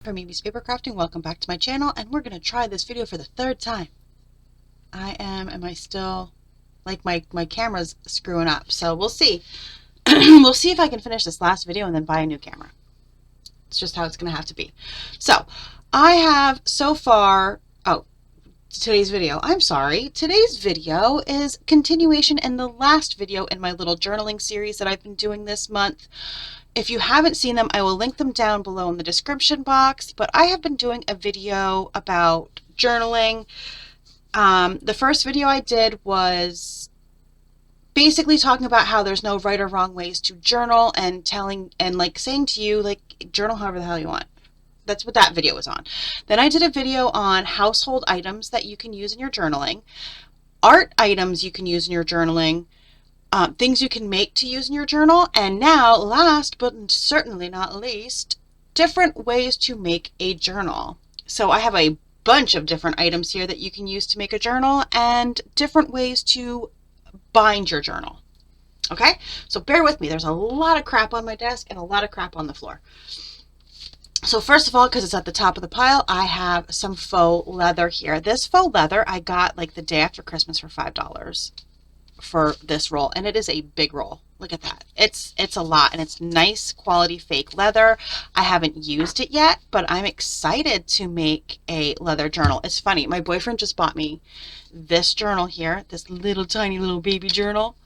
From Mimi's Paper Crafting, welcome back to my channel, and we're going to try this video for the third time. Am I still, like my camera's screwing up, so we'll see. We'll see if I can finish this last video and then buy a new camera. It's just how it's going to have to be. So, I have so far, today's video is continuation in the last video in my little journaling series that I've been doing this month. If you haven't seen them, I will link them down below in the description box, but I have been doing a video about journaling. The first video I did was basically talking about how there's no right or wrong ways to journal, and saying to you, like, journal however the hell you want. That's what that video was on. Then I did a video on household items that you can use in your journaling, art items you can use in your journaling, things you can make to use in your journal, and now, last but certainly not least, different ways to make a journal. So I have a bunch of different items here that you can use to make a journal and different ways to bind your journal. Okay, so bear with me. There's a lot of crap on my desk and a lot of crap on the floor. So first of all, because it's at the top of the pile, I have some faux leather here. This faux leather I got like the day after Christmas for $5 for this roll, and it is a big roll. Look at that. It's a lot, and it's nice quality fake leather. I haven't used it yet, but I'm excited to make a leather journal. It's funny, my boyfriend just bought me this journal here, this little tiny little baby journal,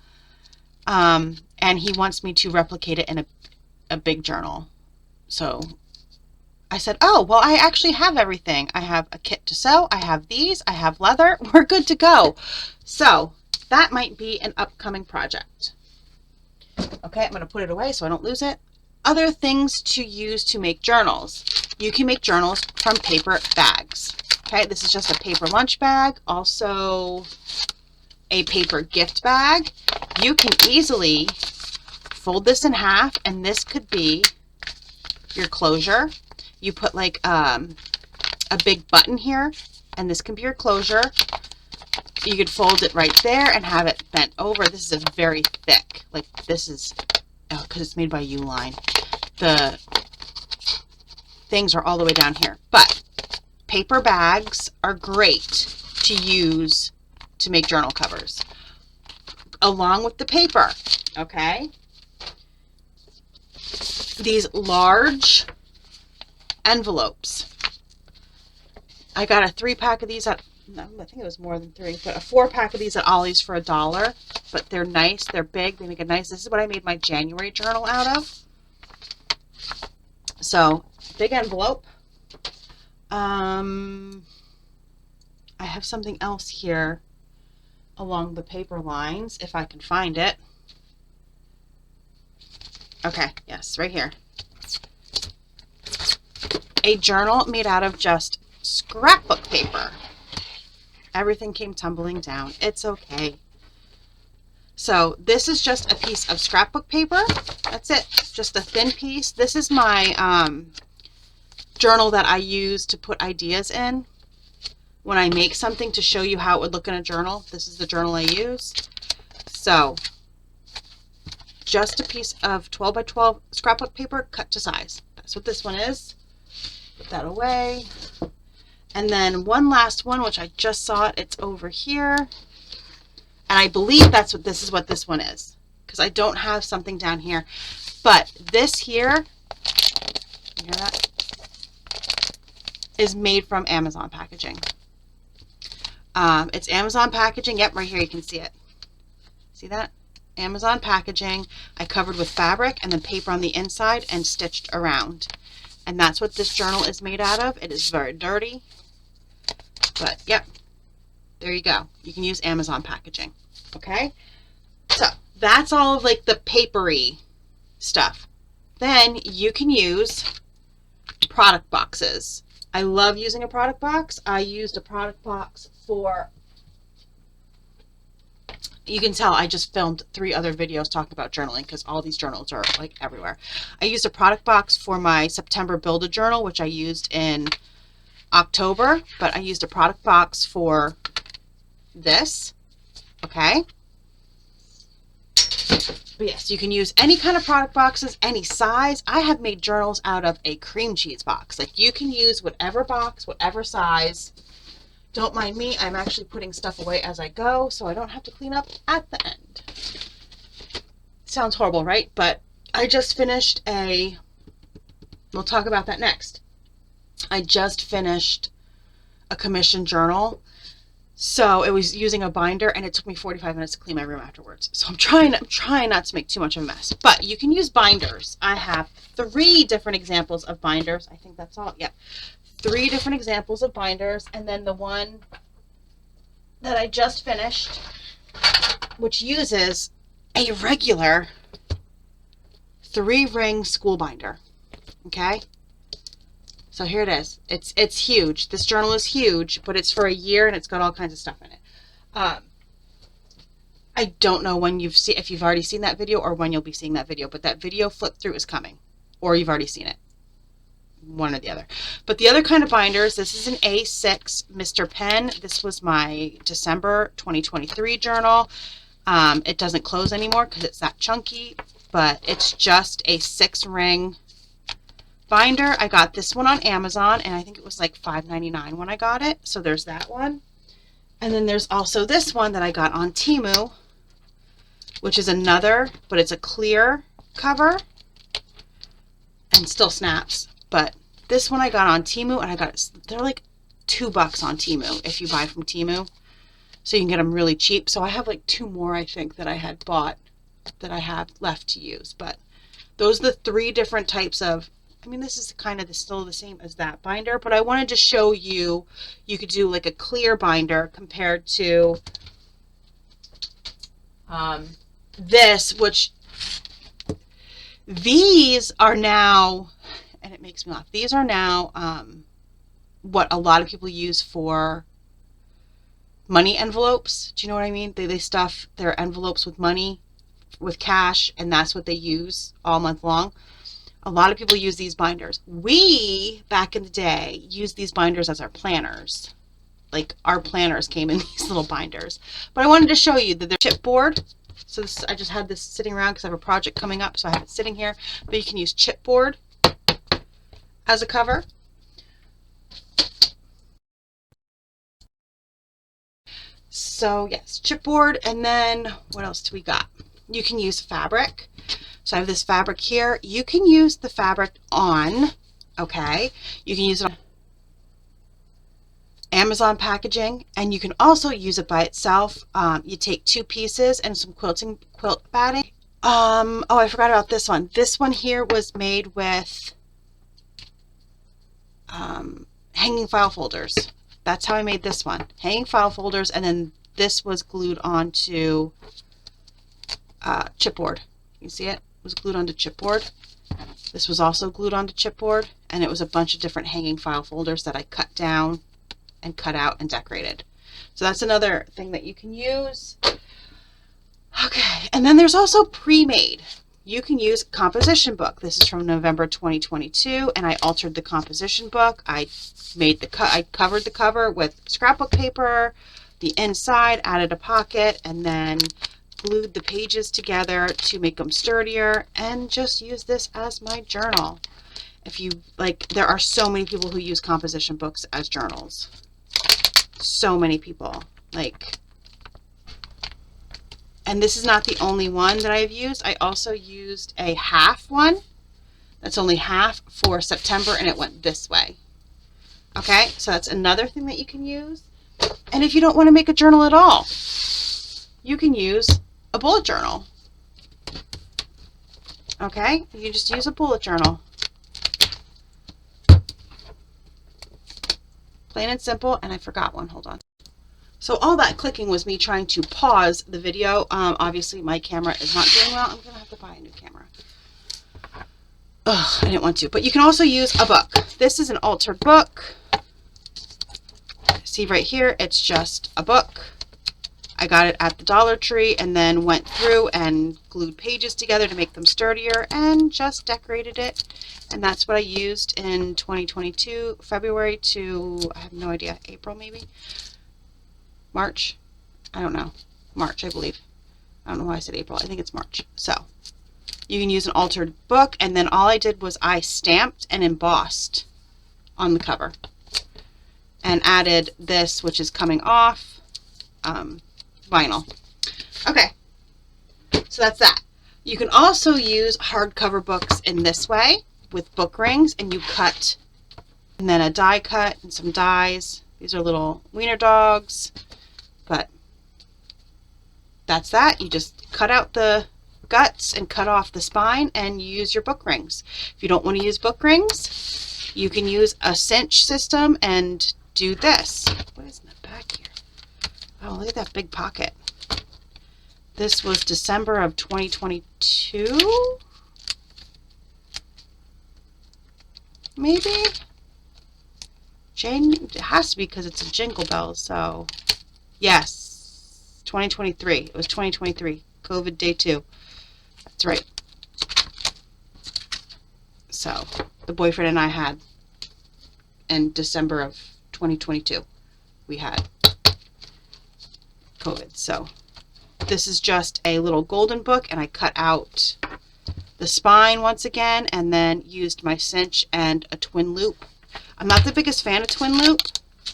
and he wants me to replicate it in a big journal. So I said, oh, well, I actually have everything. I have a kit to sew, I have these, I have leather, we're good to go. So that might be an upcoming project. Okay, I'm going to put it away so I don't lose it. Other things to use to make journals. You can make journals from paper bags. Okay, this is just a paper lunch bag, also a paper gift bag. You can easily fold this in half, and this could be your closure. You put like a big button here, and this can be your closure. You could fold it right there and have it bent over. This is a very thick, like this is, because it's made by Uline. The things are all the way down here. But paper bags are great to use to make journal covers, along with the paper, okay? These large envelopes. I got a 3-pack of these at, I think it was more than 3, but a 4-pack of these at Ollie's for $1. But they're nice, they're big, they make it nice. This is what I made my January journal out of. So, big envelope. I have something else here along the paper lines, if I can find it. Okay, yes, right here. A journal made out of just scrapbook paper. Everything came tumbling down. It's okay. So this is just a piece of scrapbook paper. That's it. Just a thin piece. This is my journal that I use to put ideas in when I make something, to show you how it would look in a journal. This is the journal I use. So just a piece of 12 by 12 scrapbook paper cut to size. That's what this one is. Put that away. And then one last one, which I just saw it. It's over here. And I believe this is what this one is, because I don't have something down here. But this here, you hear that? Is made from Amazon packaging. It's Amazon packaging. Yep, right here you can see it. See that? Amazon packaging. I covered with fabric and then paper on the inside and stitched around. And that's what this journal is made out of. It is very dirty. But, yep. There you go. You can use Amazon packaging. Okay? So, that's all of like the papery stuff. Then you can use product boxes. I love using a product box. I used a product box for, you can tell I just filmed 3 other videos talking about journaling, because all these journals are like everywhere. I used a product box for my September Build-A Journal, which I used in October, but I used a product box for this. Okay. But yes, you can use any kind of product boxes, any size. I have made journals out of a cream cheese box. Like, you can use whatever box, whatever size. Don't mind me, I'm actually putting stuff away as I go, so I don't have to clean up at the end. Sounds horrible, right? But I just finished we'll talk about that next. I just finished a commission journal. So it was using a binder, and it took me 45 minutes to clean my room afterwards. So I'm trying not to make too much of a mess. But you can use binders. I have 3 different examples of binders. I think that's all. Yep. 3 different examples of binders. And then the one that I just finished, which uses a regular 3-ring school binder. Okay? So here it is. It's huge. This journal is huge, but it's for a year, and it's got all kinds of stuff in it. I don't know when if you've already seen that video or when you'll be seeing that video, but that video flip through is coming, or you've already seen it. One or the other. But the other kind of binders, this is an A6 Mr. Pen. This was my December 2023 journal. It doesn't close anymore because it's that chunky, but it's just a 6-ring binder. I got this one on Amazon, and I think it was like $5.99 when I got it. So there's that one. And then there's also this one that I got on Temu, which is another, but it's a clear cover and still snaps. But this one I got on Temu, and they're like $2 on Temu if you buy from Temu. So you can get them really cheap. So I have like 2 more, I think, that I had bought that I have left to use. But those are the 3 different types of, I mean, this is kind of still the same as that binder, but I wanted to show you, you could do like a clear binder compared to this, which these are now, and it makes me laugh, these are now what a lot of people use for money envelopes. Do you know what I mean? They stuff their envelopes with money, with cash, and that's what they use all month long. A lot of people use these binders. We, back in the day, used these binders as our planners. Like, our planners came in these little binders. But I wanted to show you that they're chipboard. So this, I just had this sitting around because I have a project coming up, so I have it sitting here. But you can use chipboard as a cover. So yes, chipboard. And then what else do we got? You can use fabric. So I have this fabric here. You can use the fabric on, okay? You can use it on Amazon packaging, and you can also use it by itself. You take 2 pieces and some quilt batting. Oh, I forgot about this one. This one here was made with hanging file folders. That's how I made this one. Hanging file folders, and then this was glued onto chipboard. You see it? It was glued onto chipboard. This was also glued onto chipboard, and it was a bunch of different hanging file folders that I cut down and cut out and decorated. So that's another thing that you can use. Okay, and then there's also pre-made. You can use composition book. This is from November 2022, and I altered the composition book. I covered the cover with scrapbook paper, the inside, added a pocket, and then glued the pages together to make them sturdier, and just use this as my journal. If you like, there are so many people who use composition books as journals. So many people, like, and this is not the only one that I've used. I also used a half one that's only half for September, and it went this way. Okay, so that's another thing that you can use. And if you don't want to make a journal at all, you can use a bullet journal. Okay, you just use a bullet journal. Plain and simple. And I forgot one, hold on. So all that clicking was me trying to pause the video. Obviously my camera is not doing well. I'm gonna have to buy a new camera. Ugh, I didn't want to, but you can also use a book. This is an altered book. See right here, it's just a book. I got it at the Dollar Tree, and then went through and glued pages together to make them sturdier, and just decorated it. And that's what I used in 2022, February to, I have no idea, April maybe? March? I don't know. March, I believe. I don't know why I said April. I think it's March. So you can use an altered book, and then all I did was I stamped and embossed on the cover and added this, which is coming off vinyl. Okay, so that's that. You can also use hardcover books in this way with book rings, and you cut, and then a die cut and some dies. These are little wiener dogs, but that's that. You just cut out the guts and cut off the spine and use your book rings. If you don't want to use book rings, you can use a cinch system and do this. What is in the back here? Oh, look at that big pocket. This was December of 2022? Maybe? It has to be because it's a Jingle Bells, so yes, 2023. It was 2023. COVID day 2. That's right. So the boyfriend and I had in December of 2022, we had COVID. So this is just a little golden book, and I cut out the spine once again and then used my cinch and a twin loop. I'm not the biggest fan of twin loop,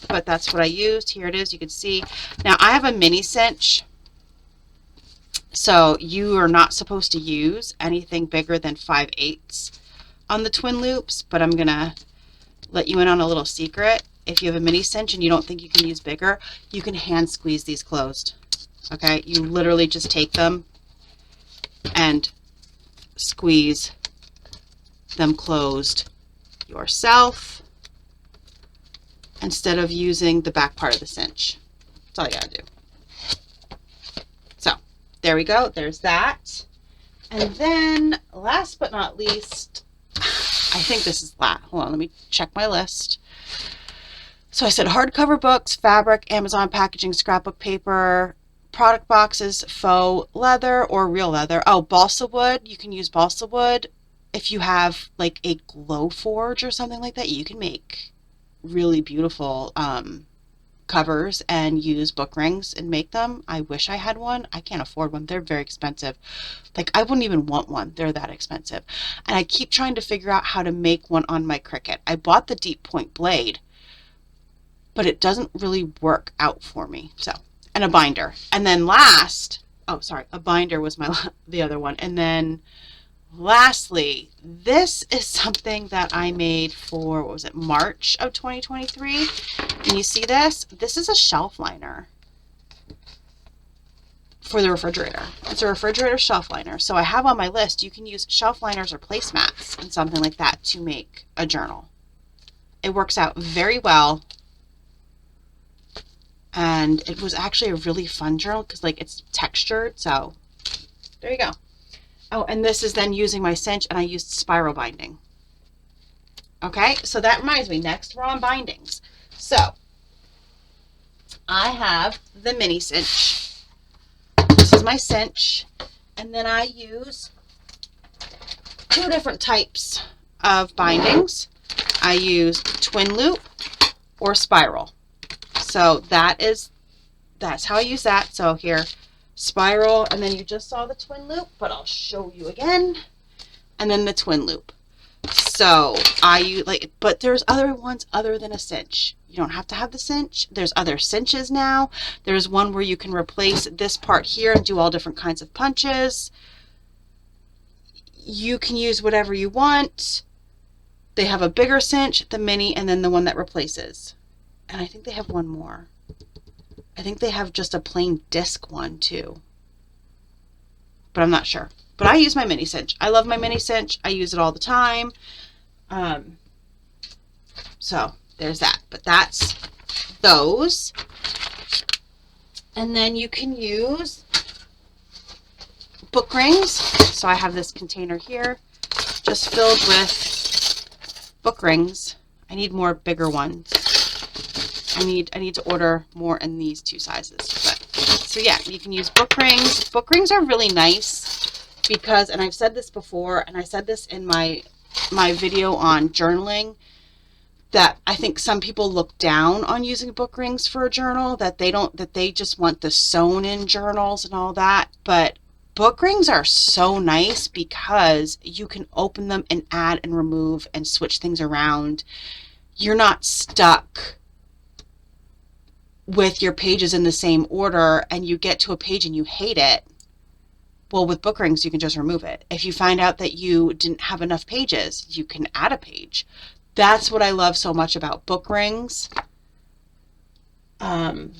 but that's what I used. Here it is. You can see. Now I have a mini cinch, so you are not supposed to use anything bigger than 5/8 on the twin loops, but I'm going to let you in on a little secret. If you have a mini cinch and you don't think you can use bigger, you can hand squeeze these closed. Okay? You literally just take them and squeeze them closed yourself instead of using the back part of the cinch. That's all you gotta do. So there we go. There's that. And then last but not least, I think this is last. Hold on, let me check my list. So I said hardcover books, fabric, Amazon packaging, scrapbook paper, product boxes, faux leather or real leather. Oh, balsa wood. You can use balsa wood. If you have like a glow forge or something like that, you can make really beautiful covers and use book rings and make them. I wish I had one. I can't afford one. They're very expensive. Like, I wouldn't even want one. They're that expensive. And I keep trying to figure out how to make one on my Cricut. I bought the deep point blade, but it doesn't really work out for me. So, and a binder. And then last, oh, sorry, a binder was the other one. And then lastly, this is something that I made for, what was it, March of 2023. And you see this? This is a shelf liner for the refrigerator. It's a refrigerator shelf liner. So I have on my list, you can use shelf liners or placemats and something like that to make a journal. It works out very well. And it was actually a really fun journal because, like, it's textured. So there you go. Oh, and this is then using my cinch, and I used spiral binding. Okay, so that reminds me, next we're on bindings. So I have the mini cinch. This is my cinch, and then I use 2 different types of bindings. I use twin loop or spiral. So that's how I use that. So here, spiral, and then you just saw the twin loop, but I'll show you again, and then the twin loop. So but there's other ones other than a cinch. You don't have to have the cinch. There's other cinches now. There's one where you can replace this part here and do all different kinds of punches. You can use whatever you want. They have a bigger cinch, the mini, and then the one that replaces. And I think they have one more. I think they have just a plain disc one too, but I'm not sure. But I use my mini cinch. I love my mini cinch. I use it all the time. So there's that. But that's those. And then you can use book rings. So I have this container here just filled with book rings. I need more bigger ones. I need to order more in these 2 sizes. But so yeah, you can use book rings. Book rings are really nice because, and I've said this before, and I said this in my video on journaling, that I think some people look down on using book rings for a journal, that they just want the sewn in journals and all that. But book rings are so nice because you can open them and add and remove and switch things around. You're not stuck with your pages in the same order and you get to a page and you hate it. Well, with book rings, you can just remove it. If you find out that you didn't have enough pages, you can add a page. That's what I love so much about book rings. Here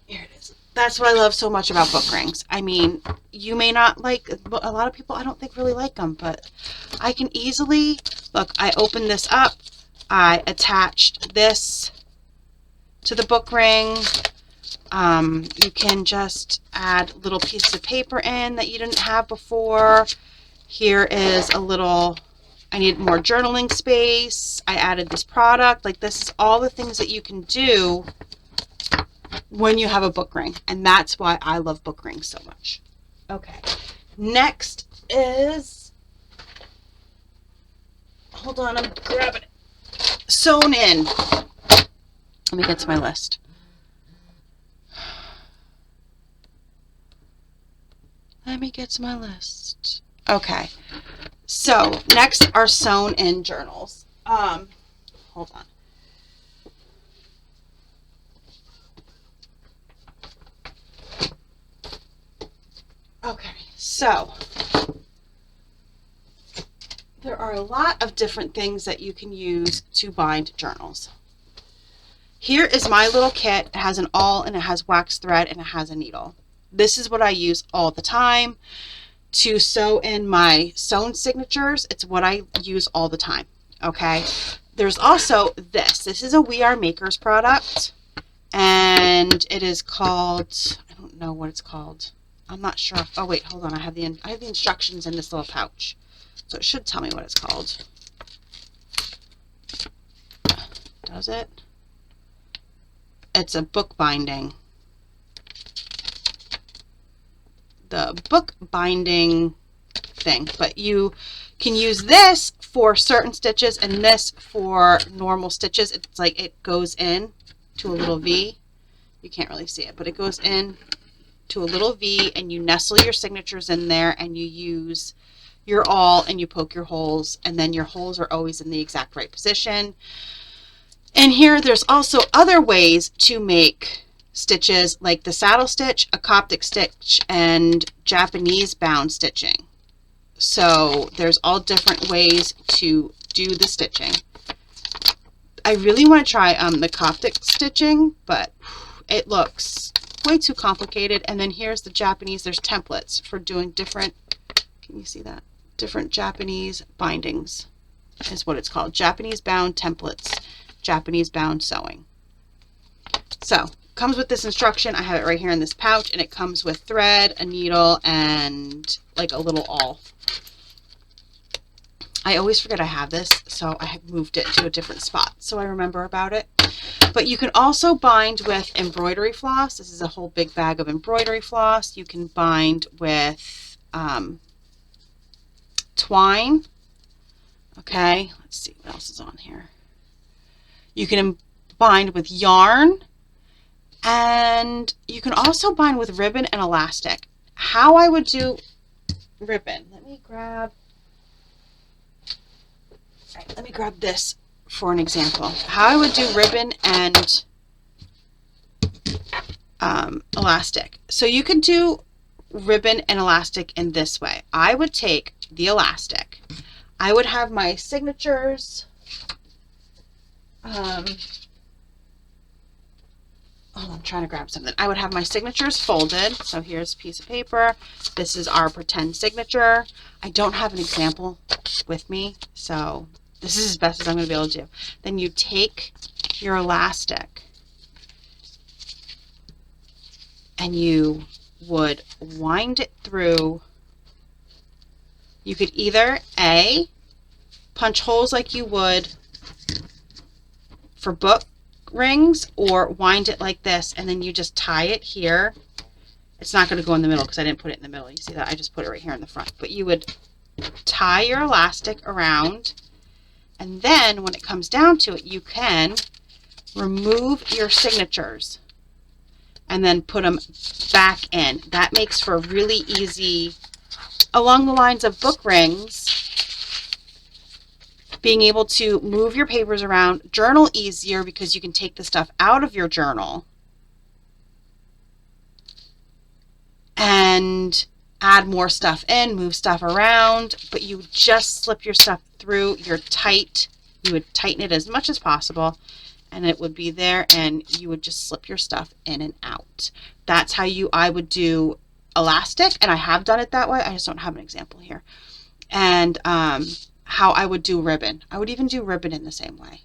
it is. That's what I love so much about book rings. I mean, you may not like, a lot of people I don't think really like them, but I can easily, look, I opened this up. I attached this to the book ring. You can just add little pieces of paper in that you didn't have before. Here is a little, I need more journaling space. I added this product. Like, this is all the things that you can do when you have a book ring. And that's why I love book rings so much. Okay. Next is, hold on, I'm grabbing it. Sewn in. Let me get to my list. Let me get to my list. Okay. So next are sewn in journals. Hold on. Okay. So there are a lot of different things that you can use to bind journals. Here is my little kit. It has an awl and it has wax thread and it has a needle. This is what I use all the time to sew in my sewn signatures. It's what I use all the time. Okay. There's also this. This is a We Are Makers product and it is called, I don't know what it's called. I'm not sure. Oh wait, hold on. I have the instructions in this little pouch. So it should tell me what it's called. Does it? It's a book binding. The book binding thing, but you can use this for certain stitches and this for normal stitches. It's like it goes in to a little V. You can't really see it, but it goes in to a little V and you nestle your signatures in there and you use your awl and you poke your holes, and then your holes are always in the exact right position. And here there's also other ways to make stitches, like the saddle stitch, a Coptic stitch, and Japanese bound stitching. So there's all different ways to do the stitching. I really want to try the Coptic stitching, but it looks way too complicated. And then here's the Japanese. There's templates for doing different, can you see that? Different Japanese bindings is what it's called. Japanese bound templates, Japanese bound sewing. So comes with this instruction. I have it right here in this pouch, and it comes with thread, a needle, and like a little awl. I always forget I have this, so I have moved it to a different spot so I remember about it. But you can also bind with embroidery floss. This is a whole big bag of embroidery floss. You can bind with twine. Okay, let's see what else is on here. You can bind with yarn, and you can also bind with ribbon and elastic. How I would do ribbon, let me grab this for an example. How I would do ribbon and elastic. So you could do ribbon and elastic in this way. I would take the elastic. I would have my signatures. Oh, I'm trying to grab something. I would have my signatures folded. So here's a piece of paper. This is our pretend signature. I don't have an example with me, so this is as best as I'm going to be able to do. Then you take your elastic and you would wind it through. You could either A, punch holes like you would for book rings, or wind it like this, and then you just tie it here. It's not going to go in the middle because I didn't put it in the middle. You see that? I just put it right here in the front. But you would tie your elastic around, and then when it comes down to it, you can remove your signatures. and then put them back in. That makes for really easy, along the lines of book rings, being able to move your papers around, journal easier because you can take the stuff out of your journal and add more stuff in, move stuff around, but you just slip your stuff through. You're tight. You would tighten it as much as possible, and it would be there, and you would just slip your stuff in and out. That's how I would do elastic, and I have done it that way. I just don't have an example here. And how I would do ribbon. I would even do ribbon in the same way.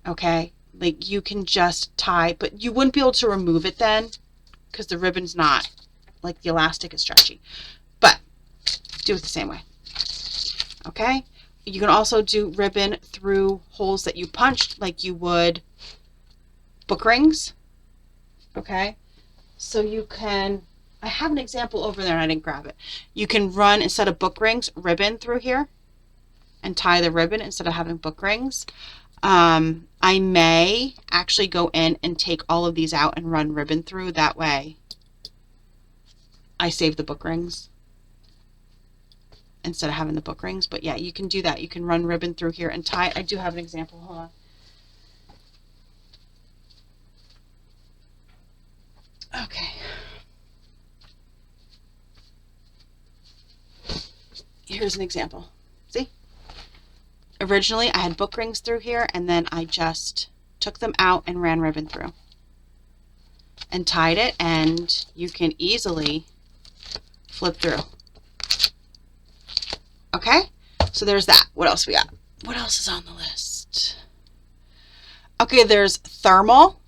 Okay? Like, you can just tie, but you wouldn't be able to remove it then because the ribbon's not, like, the elastic is stretchy. But do it the same way. Okay? You can also do ribbon through holes that you punched like you would book rings. Okay? So you can, I have an example over there and I didn't grab it. You can run, instead of book rings, ribbon through here and tie the ribbon instead of having book rings. I may actually go in and take all of these out and run ribbon through. That way I save the book rings instead of having the book rings. But yeah, you can do that. You can run ribbon through here and tie. I do have an example. Hold on. Okay. Here's an example. See? Originally, I had book rings through here, and then I just took them out and ran ribbon through and tied it, and you can easily flip through. Okay? So there's that. What else we got? What else is on the list? Okay, there's thermal.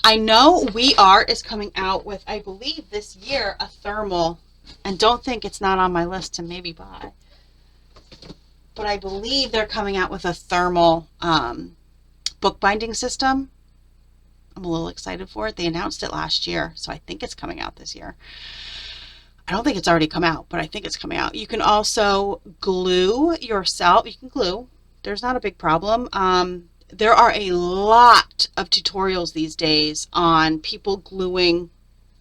I know We Are is coming out with, I believe this year, a thermal, and don't think it's not on my list to maybe buy. But I believe they're coming out with a thermal bookbinding system. I'm a little excited for it. They announced it last year, so I think it's coming out this year. I don't think it's already come out, but I think it's coming out. You can also glue yourself. You can glue. There's not a big problem. There are a lot of tutorials these days on people gluing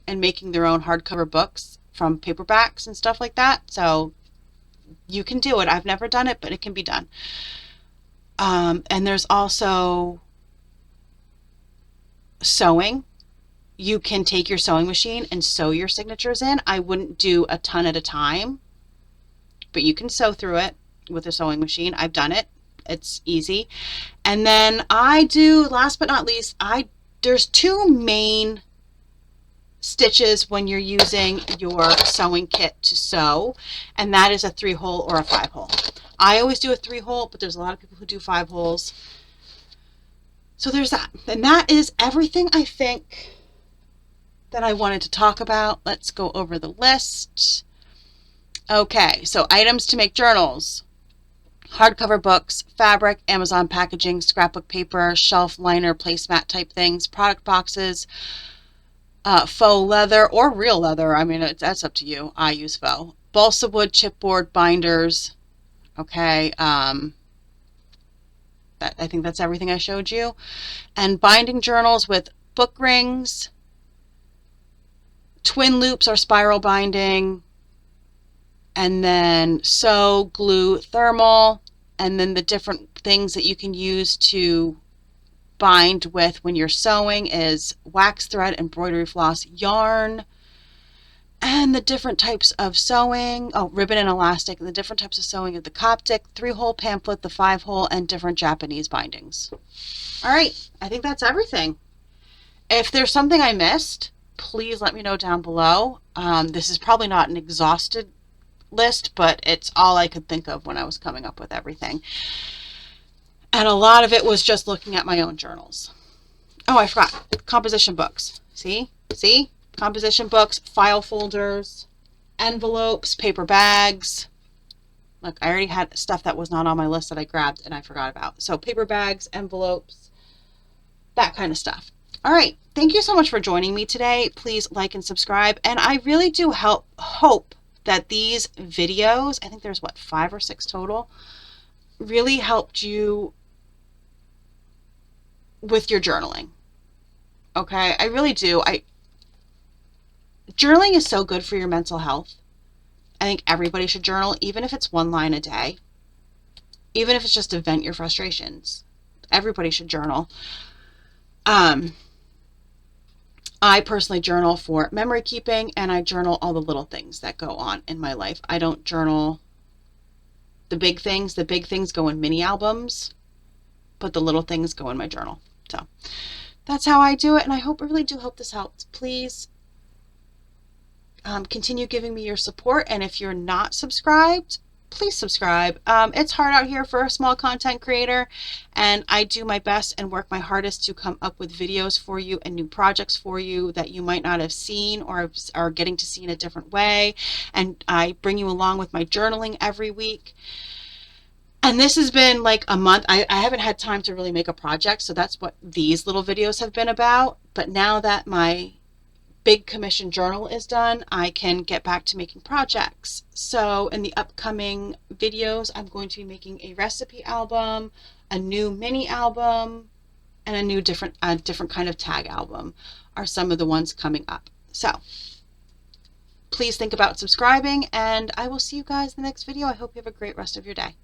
and making their own hardcover books from paperbacks and stuff like that. So you can do it. I've never done it, but it can be done. And there's also sewing. You can take your sewing machine and sew your signatures in. I wouldn't do a ton at a time, but you can sew through it with a sewing machine. I've done it. It's easy. And then I do, last but not least, there's two main stitches when you're using your sewing kit to sew, and that is a 3-hole or a 5-hole. I always do a 3-hole, but there's a lot of people who do 5 holes. So there's that. And that is everything I think that I wanted to talk about. Let's go over the list. Okay, so items to make journals: hardcover books, fabric, Amazon packaging, scrapbook paper, shelf liner, placemat type things, product boxes, faux leather or real leather. I mean, that's up to you. I use faux. Balsa wood, chipboard, binders. Okay, I think that's everything I showed you. And binding journals with book rings, twin loops or spiral binding, and then sew, glue, thermal, and then the different things that you can use to bind with when you're sewing is wax thread, embroidery floss, yarn, and the different types of sewing, ribbon and elastic, and the different types of sewing of the Coptic, 3-hole pamphlet, the 5-hole, and different Japanese bindings. All right, I think that's everything. If there's something I missed, please let me know down below. This is probably not an exhausted list, but it's all I could think of when I was coming up with everything. And a lot of it was just looking at my own journals. Oh, I forgot. Composition books. See? Composition books, file folders, envelopes, paper bags. Look, I already had stuff that was not on my list that I grabbed and I forgot about. So paper bags, envelopes, that kind of stuff. All right. Thank you so much for joining me today. Please like and subscribe. And I really do hope that these videos, I think there's 5 or 6 total, really helped you with your journaling. Okay, I really do. Journaling is so good for your mental health. I think everybody should journal, even if it's 1 line a day, even if it's just to vent your frustrations. Everybody should journal. I personally journal for memory keeping, and I journal all the little things that go on in my life. I don't journal the big things. The big things go in mini albums, but the little things go in my journal. So that's how I do it, and I really do hope this helped. Please continue giving me your support, and if you're not subscribed, please subscribe. It's hard out here for a small content creator, and I do my best and work my hardest to come up with videos for you and new projects for you that you might not have seen or are getting to see in a different way. And I bring you along with my journaling every week. And this has been like a month. I haven't had time to really make a project, so that's what these little videos have been about. But now that my big commission journal is done, I can get back to making projects. So in the upcoming videos, I'm going to be making a recipe album, a new mini album, and a new different kind of tag album are some of the ones coming up. So please think about subscribing, and I will see you guys in the next video. I hope you have a great rest of your day.